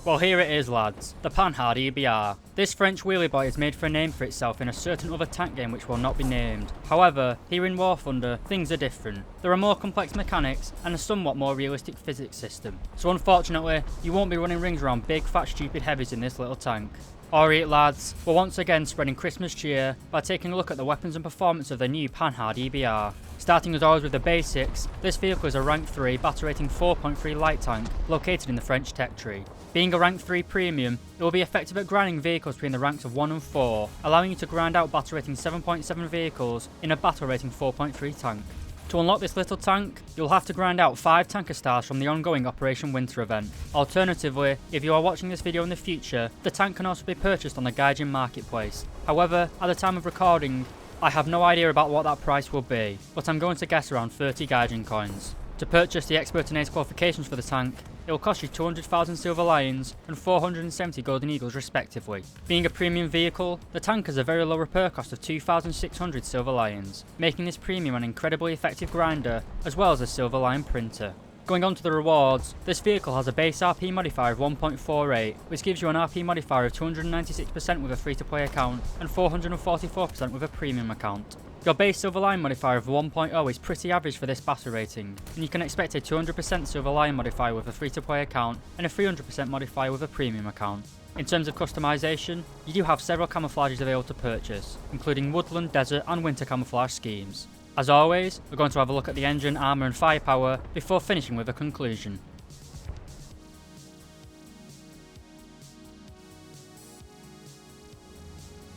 Well, here it is, lads, the Panhard EBR. This French wheelie boy has made for a name for itself in a certain other tank game which will not be named. However, here in War Thunder, things are different. There are more complex mechanics and a somewhat more realistic physics system. So unfortunately, you won't be running rings around big fat stupid heavies in this little tank. Alright lads, we're once again spreading Christmas cheer by taking a look at the weapons and performance of the new Panhard EBR. Starting as always with the basics, this vehicle is a rank 3 battle rating 4.3 light tank located in the French tech tree. Being a rank 3 premium, it will be effective at grinding vehicles between the ranks of 1 and 4, allowing you to grind out battle rating 7.7 vehicles in a battle rating 4.3 tank. To unlock this little tank, you'll have to grind out 5 tanker stars from the ongoing Operation Winter event. Alternatively, if you are watching this video in the future, the tank can also be purchased on the Gaijin marketplace. However, at the time of recording, I have no idea about what that price will be, but I'm going to guess around 30 Gaijin coins. To purchase the Expert and Ace qualifications for the tank, it will cost you 200,000 Silver Lions and 470 Golden Eagles respectively. Being a premium vehicle, the tank has a very low repair cost of 2,600 Silver Lions, making this premium an incredibly effective grinder as well as a Silver Lion printer. Going on to the rewards, this vehicle has a base RP modifier of 1.48, which gives you an RP modifier of 296% with a free-to-play account and 444% with a premium account. Your base Silver Lion modifier of 1.0 is pretty average for this battle rating, and you can expect a 200% Silver Lion modifier with a free-to-play account and a 300% modifier with a premium account. In terms of customization, you do have several camouflages available to purchase, including woodland, desert and winter camouflage schemes. As always, we're going to have a look at the engine, armour and firepower before finishing with a conclusion.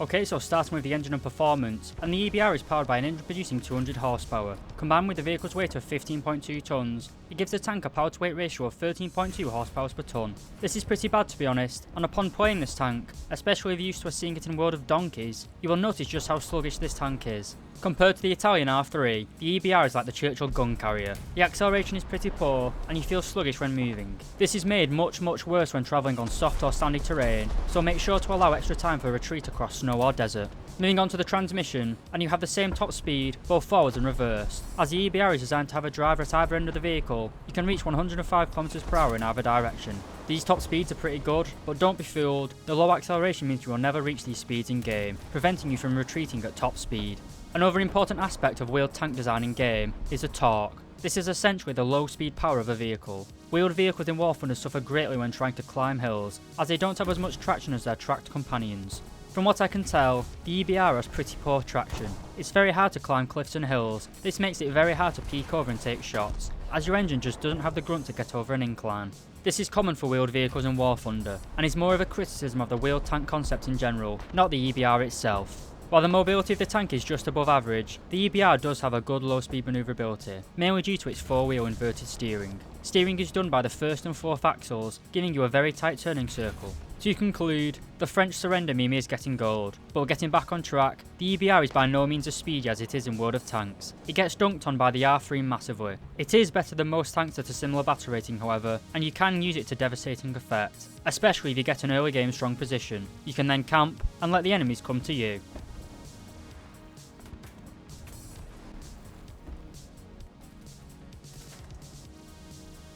Okay, so starting with the engine and performance, and the EBR is powered by an engine producing 200 horsepower. Combined with the vehicle's weight of 15.2 tonnes, it gives the tank a power to weight ratio of 13.2 horsepower per tonne. This is pretty bad to be honest, and upon playing this tank, especially if you're used to seeing it in World of Donkeys, you will notice just how sluggish this tank is. Compared to the Italian R3, the EBR is like the Churchill gun carrier. The acceleration is pretty poor, and you feel sluggish when moving. This is made much worse when travelling on soft or sandy terrain, so make sure to allow extra time for retreat across snow or desert. Moving on to the transmission, and you have the same top speed, both forwards and reverse. As the EBR is designed to have a driver at either end of the vehicle, you can reach 105 km/h in either direction. These top speeds are pretty good, but don't be fooled, the low acceleration means you will never reach these speeds in game, preventing you from retreating at top speed. Another important aspect of wheeled tank design in game is the torque. This is essentially the low speed power of a vehicle. Wheeled vehicles in War Thunder suffer greatly when trying to climb hills, as they don't have as much traction as their tracked companions. From what I can tell, the EBR has pretty poor traction. It's very hard to climb cliffs and hills. This makes it very hard to peek over and take shots, as your engine just doesn't have the grunt to get over an incline. This is common for wheeled vehicles in War Thunder, and is more of a criticism of the wheeled tank concept in general, not the EBR itself. While the mobility of the tank is just above average, the EBR does have a good low speed manoeuvrability, mainly due to its 4-wheel inverted steering. Steering is done by the first and fourth axles, giving you a very tight turning circle. To conclude, the French surrender meme is getting gold, but getting back on track, the EBR is by no means as speedy as it is in World of Tanks. It gets dunked on by the R3 massively. It is better than most tanks at a similar battle rating however, and you can use it to devastating effect, especially if you get an early game strong position. You can then camp and let the enemies come to you.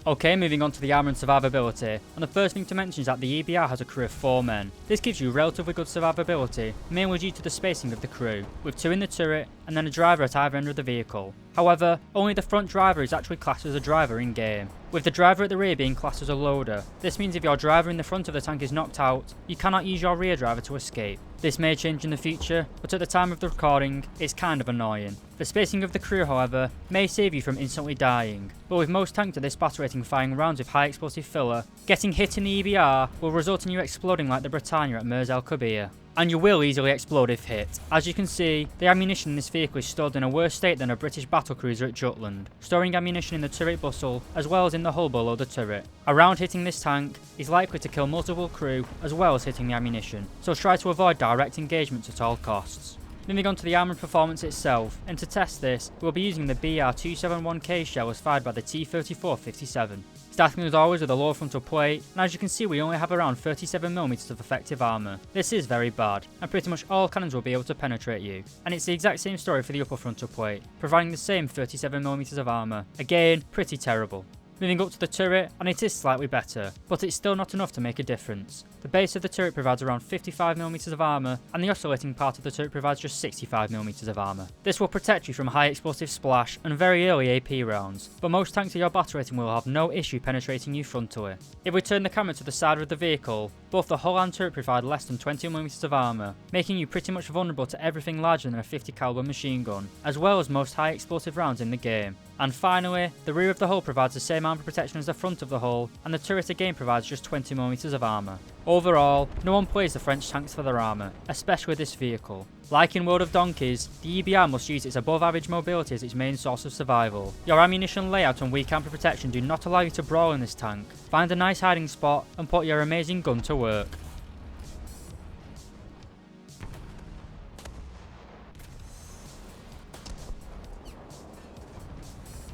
Okay, moving on to the armour and survivability, and the first thing to mention is that the EBR has a crew of 4 men. This gives you relatively good survivability, mainly due to the spacing of the crew, with 2 in the turret and then a driver at either end of the vehicle. However, only the front driver is actually classed as a driver in game, with the driver at the rear being classed as a loader. This means if your driver in the front of the tank is knocked out, you cannot use your rear driver to escape. This may change in the future, but at the time of the recording, it's kind of annoying. The spacing of the crew, however, may save you from instantly dying, but with most tanks at this battle rating firing rounds with high explosive filler, getting hit in the EBR will result in you exploding like the Britannia at Mers El Kabir. And you will easily explode if hit. As you can see, the ammunition in this vehicle is stored in a worse state than a British battlecruiser at Jutland, storing ammunition in the turret bustle as well as in the hull below the turret. A round hitting this tank is likely to kill multiple crew as well as hitting the ammunition, so try to avoid direct engagements at all costs. Moving on to the armoured performance itself, and to test this, we'll be using the BR271K shell as fired by the T-34-57. Starting as always with a low frontal plate, and as you can see we only have around 37mm of effective armour. This is very bad, and pretty much all cannons will be able to penetrate you. And it's the exact same story for the upper frontal plate, providing the same 37mm of armour. Again, pretty terrible. Moving up to the turret, and it is slightly better, but it's still not enough to make a difference. The base of the turret provides around 55mm of armour, and the oscillating part of the turret provides just 65mm of armour. This will protect you from high explosive splash and very early AP rounds, but most tanks of your battle rating will have no issue penetrating you frontally. If we turn the camera to the side of the vehicle, both the hull and turret provide less than 20mm of armour, making you pretty much vulnerable to everything larger than a 50 caliber machine gun, as well as most high explosive rounds in the game. And finally, the rear of the hull provides the same armour protection as the front of the hull, and the turret again provides just 20mm of armour. Overall, no one plays the French tanks for their armour, especially this vehicle. Like in World of Donkeys, the EBR must use its above average mobility as its main source of survival. Your ammunition layout and weak amper protection do not allow you to brawl in this tank. Find a nice hiding spot and put your amazing gun to work.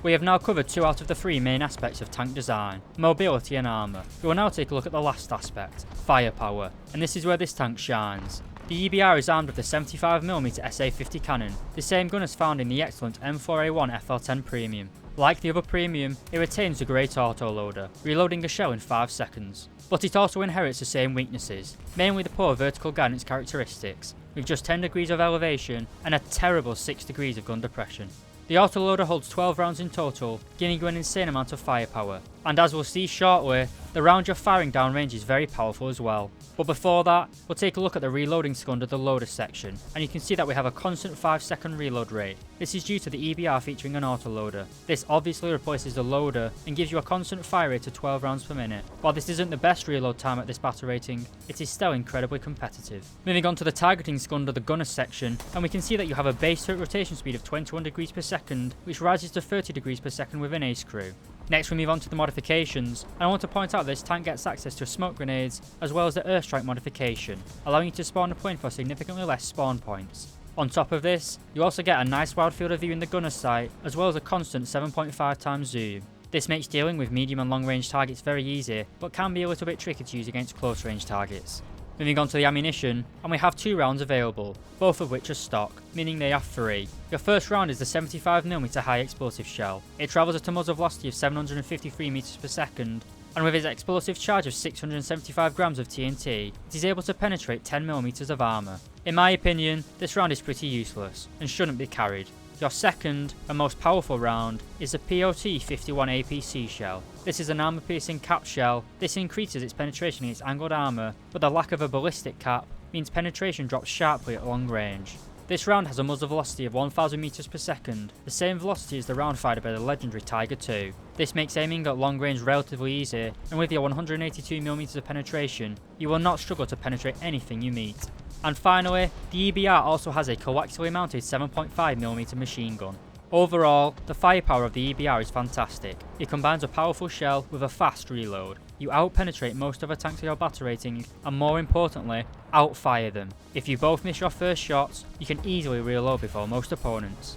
We have now covered 2 out of the 3 main aspects of tank design, mobility and armour. We will now take a look at the last aspect, firepower, and this is where this tank shines. The EBR is armed with the 75mm SA-50 cannon, the same gun as found in the excellent M4A1 FL10 Premium. Like the other Premium, it retains a great autoloader, reloading a shell in 5 seconds. But it also inherits the same weaknesses, mainly the poor vertical guidance characteristics, with just 10 degrees of elevation and a terrible 6 degrees of gun depression. The autoloader holds 12 rounds in total, giving you an insane amount of firepower, and as we'll see shortly, the round you're firing downrange is very powerful as well. But before that, we'll take a look at the reloading skill under the loader section, and you can see that we have a constant 5-second reload rate. This is due to the EBR featuring an autoloader. This obviously replaces the loader and gives you a constant fire rate of 12 rounds per minute. While this isn't the best reload time at this battle rating, it is still incredibly competitive. Moving on to the targeting skill under the gunner section, and we can see that you have a base turret rotation speed of 21 degrees per second, which rises to 30 degrees per second with an ace crew. Next we move on to the modifications, and I want to point out this tank gets access to smoke grenades as well as the airstrike modification, allowing you to spawn a plane for significantly less spawn points. On top of this, you also get a nice wide field of view in the gunner's sight as well as a constant 7.5x zoom. This makes dealing with medium and long range targets very easy, but can be a little bit tricky to use against close range targets. Moving on to the ammunition, and we have 2 rounds available, both of which are stock, meaning they are free. Your first round is the 75mm high explosive shell. It travels at a muzzle velocity of 753 meters per second, and with its explosive charge of 675 grams of TNT, it is able to penetrate 10mm of armour. In my opinion, this round is pretty useless, and shouldn't be carried. Your second and most powerful round is the POT-51 APC shell. This is an armor-piercing cap shell. This increases its penetration against angled armor, but the lack of a ballistic cap means penetration drops sharply at long range. This round has a muzzle velocity of 1000 meters per second, the same velocity as the round fired by the legendary Tiger II. This makes aiming at long range relatively easy, and with your 182mm of penetration, you will not struggle to penetrate anything you meet. And finally, the EBR also has a coaxially mounted 7.5mm machine gun. Overall, the firepower of the EBR is fantastic. It combines a powerful shell with a fast reload. You out-penetrate most of a tanks of your battle rating, and more importantly, out-fire them. If you both miss your first shots, you can easily reload before most opponents.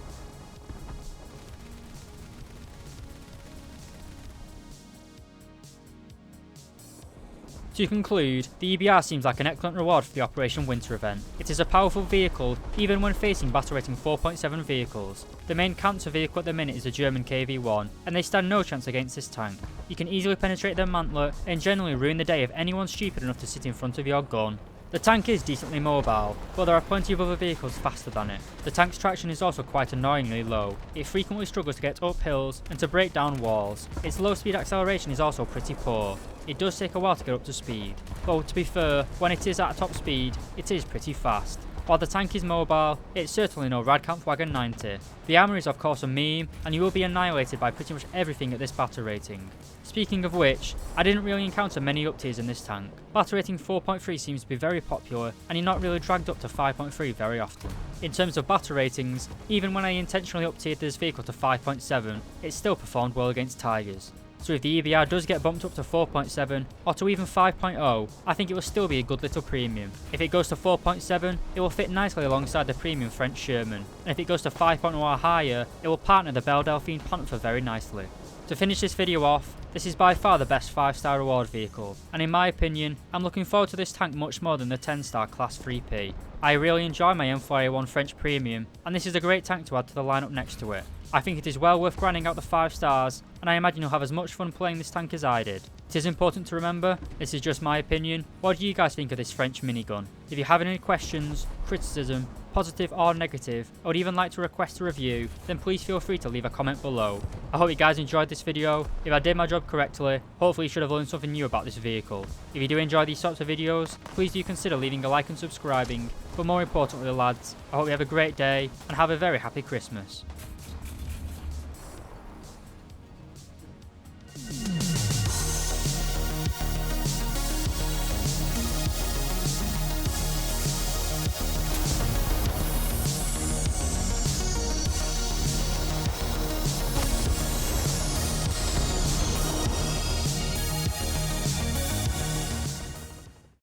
To conclude, the EBR seems like an excellent reward for the Operation Winter event. It is a powerful vehicle, even when facing battle rating 4.7 vehicles. The main cancer vehicle at the minute is the German KV-1, and they stand no chance against this tank. You can easily penetrate their mantlet, and generally ruin the day of anyone stupid enough to sit in front of your gun. The tank is decently mobile, but there are plenty of other vehicles faster than it. The tank's traction is also quite annoyingly low. It frequently struggles to get up hills and to break down walls. Its low speed acceleration is also pretty poor. It does take a while to get up to speed, but to be fair, when it is at top speed, it is pretty fast. While the tank is mobile, it's certainly no Radkampf Wagen 90. The armour is of course a meme, and you will be annihilated by pretty much everything at this battle rating. Speaking of which, I didn't really encounter many up tiers in this tank. Battle rating 4.3 seems to be very popular, and you're not really dragged up to 5.3 very often. In terms of battle ratings, even when I intentionally up tiered this vehicle to 5.7, it still performed well against Tigers. So if the EBR does get bumped up to 4.7 or to even 5.0, I think it will still be a good little premium. If it goes to 4.7, it will fit nicely alongside the premium French Sherman, and if it goes to 5.0 or higher, it will partner the Belle Delphine Panther very nicely. To finish this video off, this is by far the best 5-star reward vehicle, and in my opinion, I'm looking forward to this tank much more than the 10-star Class 3P. I really enjoy my M4A1 French Premium, and this is a great tank to add to the lineup next to it. I think it is well worth grinding out the 5 stars, and I imagine you'll have as much fun playing this tank as I did. It is important to remember, this is just my opinion. What do you guys think of this French minigun? If you have any questions, criticism, positive or negative, or would even like to request a review, then please feel free to leave a comment below. I hope you guys enjoyed this video. If I did my job correctly, hopefully you should have learned something new about this vehicle. If you do enjoy these sorts of videos, please do consider leaving a like and subscribing. But more importantly lads, I hope you have a great day and have a very happy Christmas.